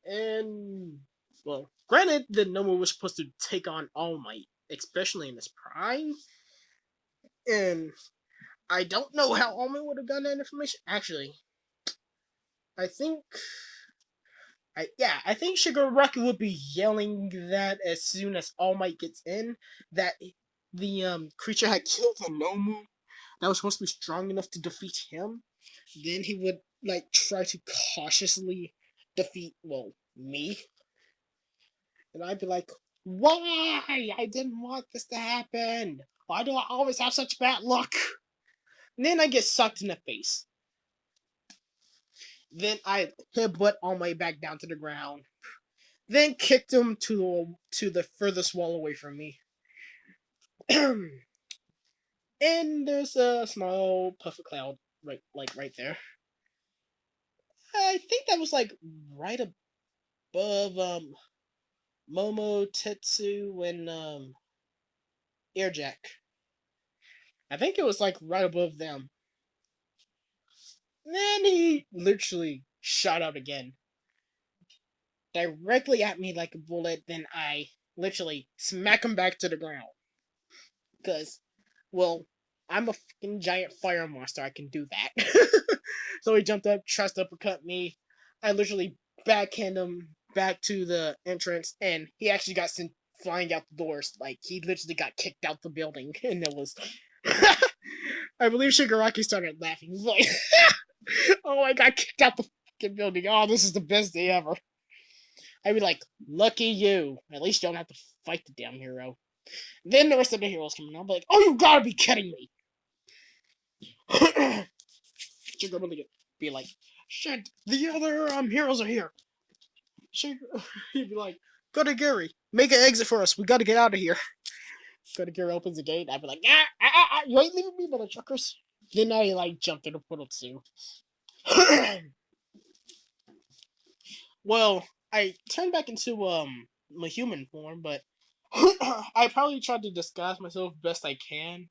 And, well, granted, the Nomu was supposed to take on All Might, especially in his prime. And I don't know how All Might would have gotten that information. Actually, I think I think Shigaraki would be yelling that as soon as All Might gets in, that the creature had killed the Nomu that was supposed to be strong enough to defeat him. Then he would like try to cautiously defeat, well, me. And I'd be like, why? I didn't want this to happen. Why do I always have such bad luck? And then I get sucked in the face. Then I headbutt All Might back down to the ground. Then kicked him to the furthest wall away from me. And there's a small puff of cloud right there. I think that was like right above Momo, Tetsu, and Airjack. I think it was like right above them. And then he literally shot out again. Directly at me like a bullet, then I literally smack him back to the ground. Because, well, I'm a fucking giant fire monster. I can do that. So he jumped up, tries to uppercut me. I literally backhand him back to the entrance, and he actually got sent flying out the doors. Like, he literally got kicked out the building, and it was. I believe Shigaraki started laughing. He's like, oh, I got kicked out the fucking building. Oh, this is the best day ever. I'd be like, lucky you. At least you don't have to fight the damn hero. Then the rest of the heroes come in. I'll be like, oh, you gotta be kidding me. You're gonna be like, Shit, the other heroes are here. Shit, he'd be like, go to Gary, make an exit for us. We gotta get out of here. Go to Gary opens the gate. I'd be like, you ain't leaving me, motherfuckers. Then I like jump through the portal too. Well, I turned back into my human form, but I probably tried to disguise myself best I can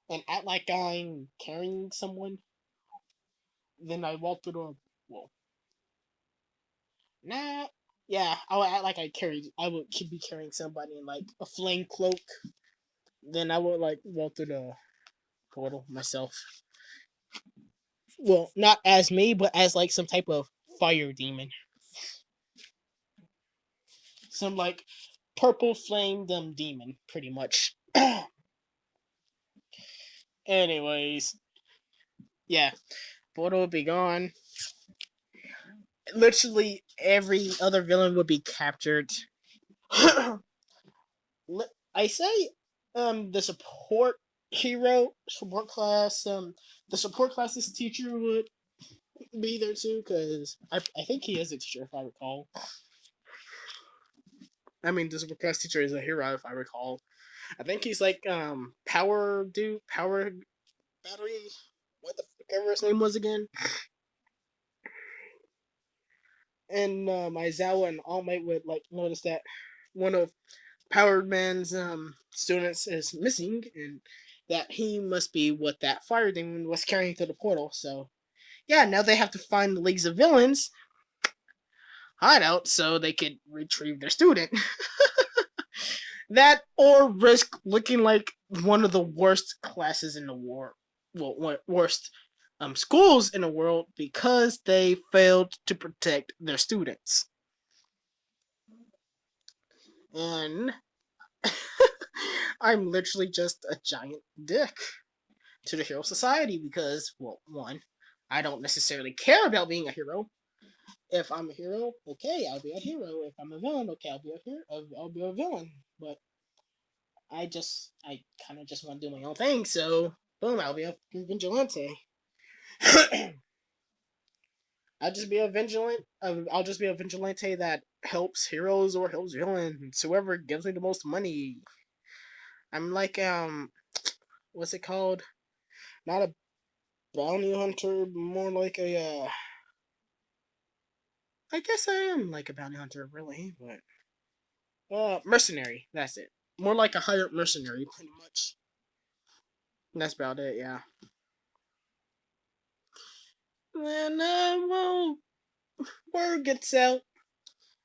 and act like I'm carrying someone. Then I walk through the well, nah, yeah, I would act like I would keep be carrying somebody in like a flame cloak. Then I would like walk through the portal myself. Well, not as me, but as like some type of fire demon, some like purple flame demon, pretty much. Anyways, yeah, portal would be gone. Literally every other villain would be captured. I say the support class, the support class's teacher would be there too, because I think he is a teacher if I recall. I mean, the support class teacher is a hero if I recall. I think he's like power battery, what the fuck ever his name was again. And Aizawa and All Might would like notice that one of Powered Man's students is missing, and that he must be what that fire demon was carrying through the portal. So yeah, now they have to find the Leagues of Villains hideout so they could retrieve their student. That or risk looking like one of the worst classes in the world. Well, worst schools in the world because they failed to protect their students. And I'm literally just a giant dick to the Hero Society because, well, one, I don't necessarily care about being a hero. If I'm a hero, okay, I'll be a hero. If I'm a villain, okay, I'll be a hero. I'll be a villain. But I kind of just want to do my own thing. So, boom, I'll be a vigilante. I'll just be a vigilante that helps heroes or helps villains. Whoever gives me the most money. I'm like what's it called? Not a bounty hunter, more like a I guess I am like a bounty hunter, really, but mercenary. That's it. More like a hired mercenary, pretty much. That's about it. Yeah. And well, word gets out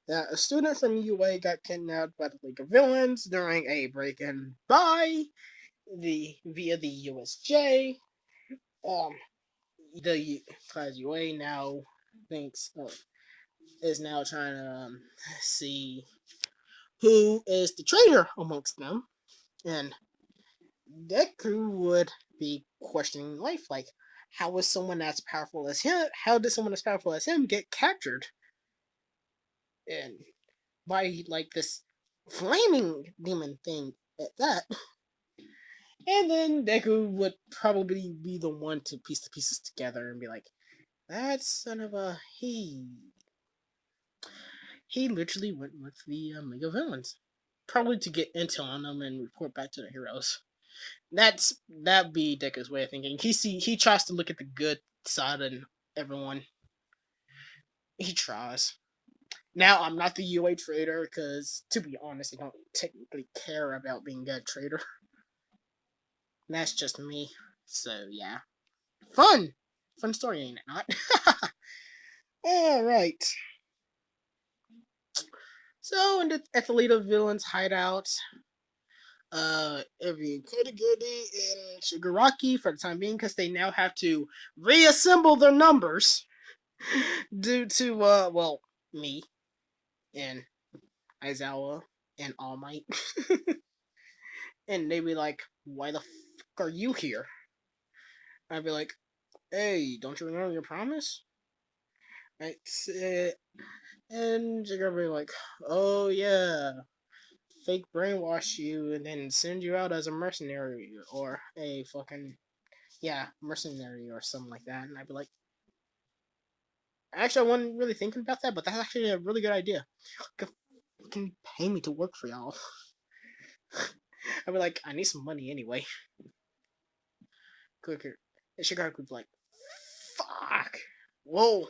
that a student from UA got kidnapped by the League of Villains during a break-in by the via the USJ. Um, the class UA now thinks is now trying to see who is the traitor amongst them, and Deku would be questioning life, like, how is someone as powerful as him? How did someone as powerful as him get captured? And by like this flaming demon thing at that. And then Deku would probably be the one to piece the pieces together and be like, that son of a he literally went with the League of Villains. Probably to get intel on them and report back to the heroes. That'd be Deku's way of thinking. He tries to look at the good side in everyone. He tries. Now I'm not the UA trader because, to be honest, I don't technically care about being a trader. That's just me. So yeah, fun story, ain't it not? All right. So in the Athleta villains hideout, every Kodigiri in Shigaraki for the time being, because they now have to reassemble their numbers due to me and Aizawa and All Might. And they'd be like, why the fuck are you here? I'd be like, hey, don't you remember your promise? Right? And Jigger would be like, oh yeah, fake brainwash you and then send you out as a mercenary or a fucking, yeah, mercenary or something like that. And I'd be like, Actually, I wasn't really thinking about that, but that's actually a really good idea. You can pay me to work for y'all. I'd be like, I need some money anyway. Quicker. And Chicago would be like, fuck. Whoa.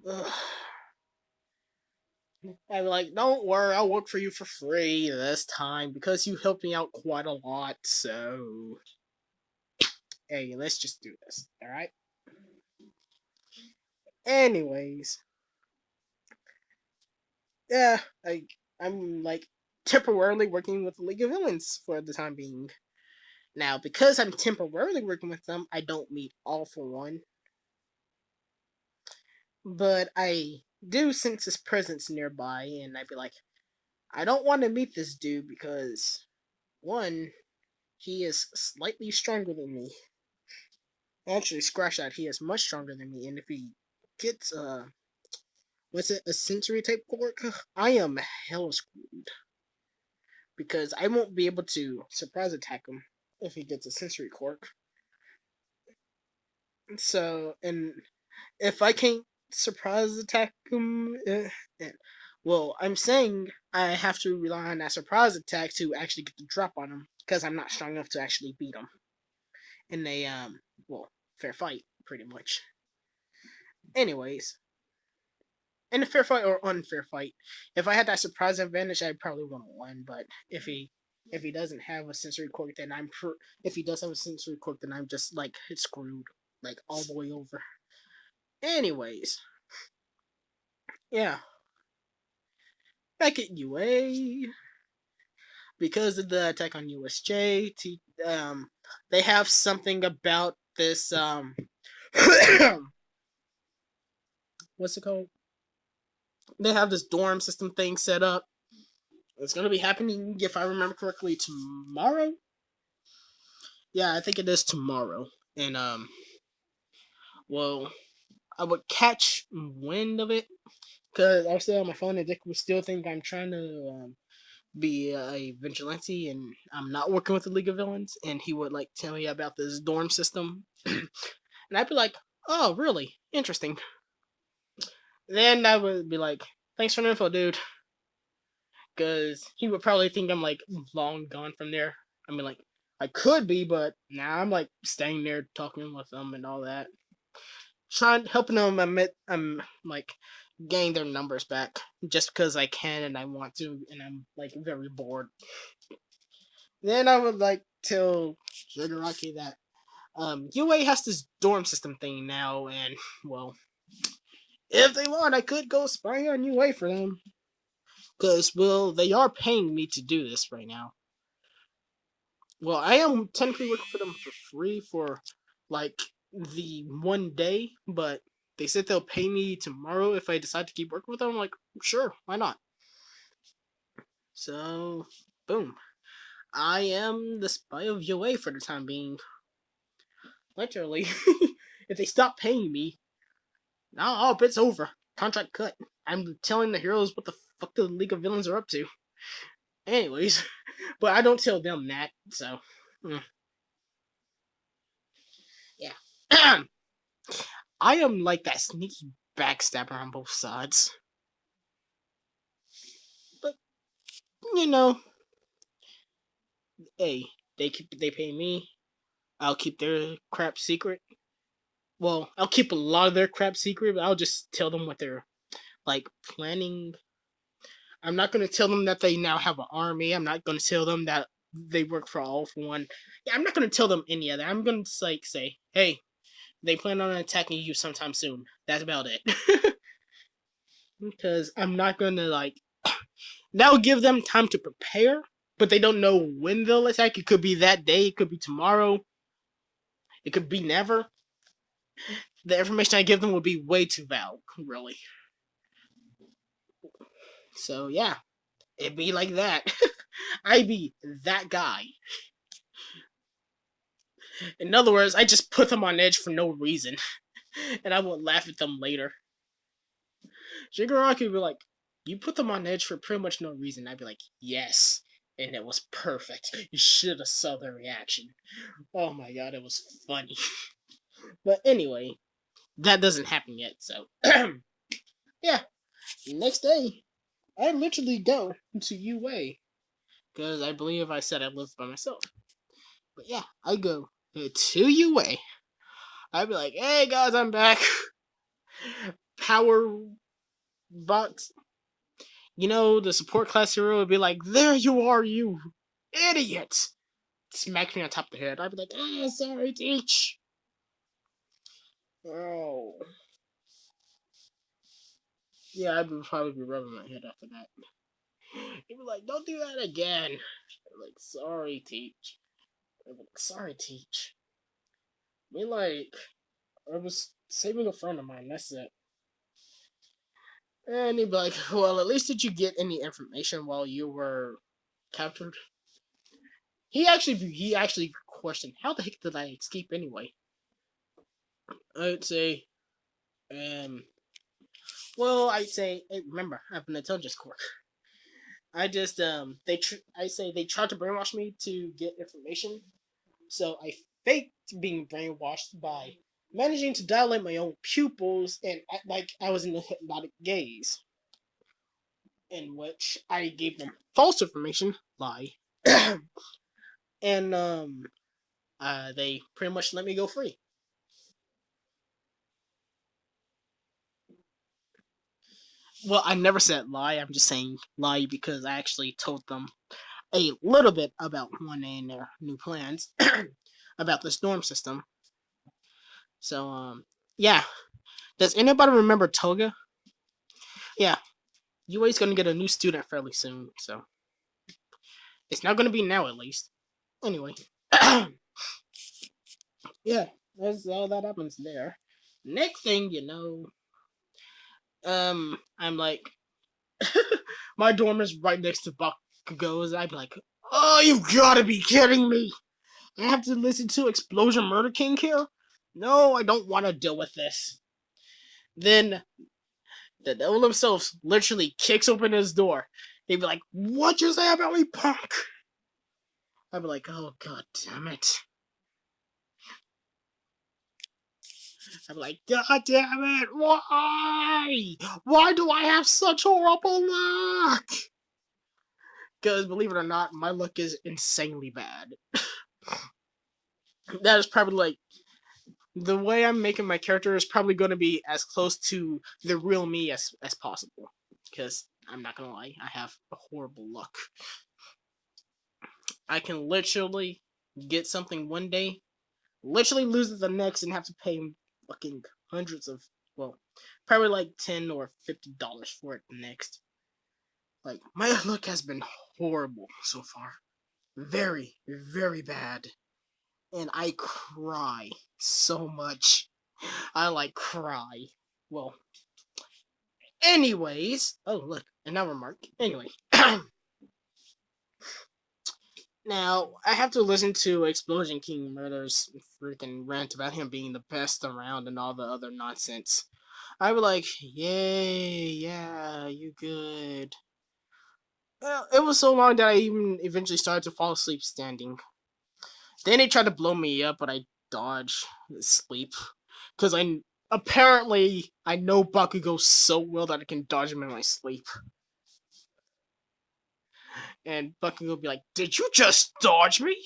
Ugh. I'd be like, don't worry, I'll work for you for free this time because you helped me out quite a lot, so. Hey, let's just do this, alright? Anyways. Yeah, I'm like temporarily working with the League of Villains for the time being. Now, because I'm temporarily working with them, I don't meet all for one. But I do sense his presence nearby, and I'd be like, I don't want to meet this dude because, one, he is slightly stronger than me. Actually, scratch that, he is much stronger than me, and if he gets, what's it, a sensory type quirk, I am hell screwed. Because I won't be able to surprise attack him if he gets a sensory quirk. So, and if I can't surprise attack him, well, I'm saying I have to rely on that surprise attack to actually get the drop on him because I'm not strong enough to actually beat him in a well, fair fight, pretty much. Anyways, in a fair fight or unfair fight, if I had that surprise advantage, I probably wouldn't win. But if he doesn't have a sensory quirk, then if he does have a sensory quirk, then I'm just like screwed, like all the way over. Anyways, yeah, back at UA because of the attack on USJ. They have something about this what's it called? They have this dorm system thing set up. It's gonna be happening if I remember correctly tomorrow. Yeah, I think it is tomorrow. And well, I would catch wind of it because I'm still on my phone and Dick would still think I'm trying to be a vigilante and I'm not working with the League of Villains. And he would like tell me about this dorm system, and I'd be like, "Oh, really? Interesting." Then I would be like, "Thanks for the info, dude," because he would probably think I'm like long gone from there. I mean, like I could be, but now I'm like staying there talking with them and all that, trying helping them. I'm like getting their numbers back just because I can and I want to, and I'm like very bored. Then I would like tell Jiguraki that UA has this dorm system thing now, and well, if they want, I could go spy on UA for them. Because, well, they are paying me to do this right now. Well, I am technically working for them for free for, like, the one day, but they said they'll pay me tomorrow if I decide to keep working with them. I'm like, sure, why not? So, boom. I am the spy of UA for the time being. Literally. If they stop paying me, now oh, it's over. Contract cut. I'm telling the heroes what the fuck the League of Villains are up to. Anyways, but I don't tell them that, so yeah. I am like that sneaky backstabber on both sides. But you know, hey, they pay me. I'll keep their crap secret. Well, I'll keep a lot of their crap secret, but I'll just tell them what they're like planning. I'm not gonna tell them that they now have an army. I'm not gonna tell them that they work for All for One. Yeah, I'm not gonna tell them any of that. I'm gonna just like say, hey, they plan on attacking you sometime soon. That's about it. Because I'm not gonna like that'll give them time to prepare, but they don't know when they'll attack. It could be that day, it could be tomorrow, it could be never. The information I give them would be way too vague, really. So yeah, it'd be like that. I'd be that guy. In other words, I just put them on edge for no reason, and I will laugh at them later. Shigaraki would be like, "You put them on edge for pretty much no reason." I'd be like, "Yes." And it was perfect. You should have saw the reaction. Oh my god, it was funny. But anyway, that doesn't happen yet. So yeah, next day I literally go to UA because I believe I said I lived by myself. But yeah, I go to UA. I'd be like, "Hey guys, I'm back." Power box. You know, the support class hero would be like, "There you are, you idiot!" Smack me on top of the head. I'd be like, "Oh, sorry, teach." Oh, yeah, I'd probably be rubbing my head after that. He'd be like, "Don't do that again." I'm like, "Sorry, teach." I'm like, "Sorry, teach." I mean, like, I was saving a friend of mine. That's it. And he'd be like, "Well, at least did you get any information while you were captured?" He actually questioned, "How the heck did I escape anyway?" I'd say, um, well, I'd say, hey, remember, I have an intelligence core. I just I say they tried to brainwash me to get information, so I faked being brainwashed by managing to dilate my own pupils and act like I was in a hypnotic gaze, in which I gave them false information, lie, and they pretty much let me go free. Well, I never said lie. I'm just saying lie because I actually told them a little bit about one and their new plans about the storm system. So, yeah. Does anybody remember Toga? Yeah, UA's gonna get a new student fairly soon, so it's not gonna be now at least. Anyway, yeah, that's all that happens there. Next thing you know, I'm like, my dorm is right next to Bakugo's. I'd be like, oh, you gotta be kidding me! I have to listen to Explosion Murder King here? No, I don't want to deal with this. Then the devil himself literally kicks open his door. He'd be like, "What you say about me, punk?" I'd be like, "Oh god damn it!" I'd be like, "God damn it! Why? Why do I have such horrible luck?" Because believe it or not, my luck is insanely bad. That is probably like the way I'm making my character is probably going to be as close to the real me as possible. Because I'm not gonna lie, I have a horrible luck. I can literally get something one day, literally lose it the next, and have to pay fucking hundreds of, well, probably like $10 or $50 for it the next. Like, my luck has been horrible so far. Very, very bad. And I cry so much. I like cry. Well, anyways. Oh, look, another mark. Anyway. Now, I have to listen to Explosion King Murder's freaking rant about him being the best around and all the other nonsense. I was like, yay, yeah, you good. Well, it was so long that I even eventually started to fall asleep standing. Then they tried to blow me up, but I dodged sleep. Because apparently, I know Bakugo so well that I can dodge him in my sleep. And Bakugo will be like, did you just dodge me?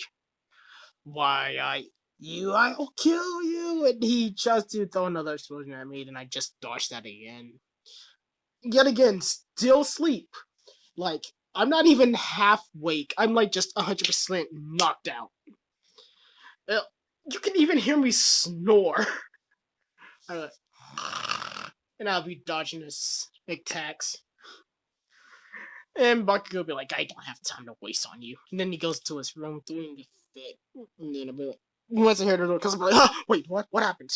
Why, I'll kill you! And he tries to throw another explosion at me, and I just dodged that again. Yet again, still sleep. Like, I'm not even half awake. I'm like just 100% knocked out. You can even hear me snore. I'm like, and I'll be dodging his attacks. And Bakugo will be like, I don't have time to waste on you. And then he goes to his room doing the fit. And then I'll be like, he wants to hear the door because I'm like, wait, what? What happened?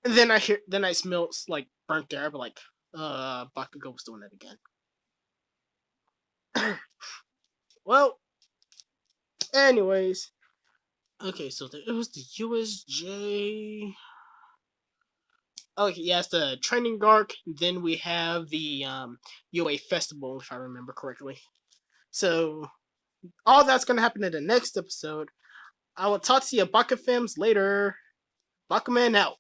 And then I smell like burnt air, but like, Bakugo was doing it again. Well, anyways, okay, so it was the USJ. Okay, yes, the training arc. Then we have the UA festival, if I remember correctly. So all that's gonna happen in the next episode. I will talk to you about films later. Bakaman out.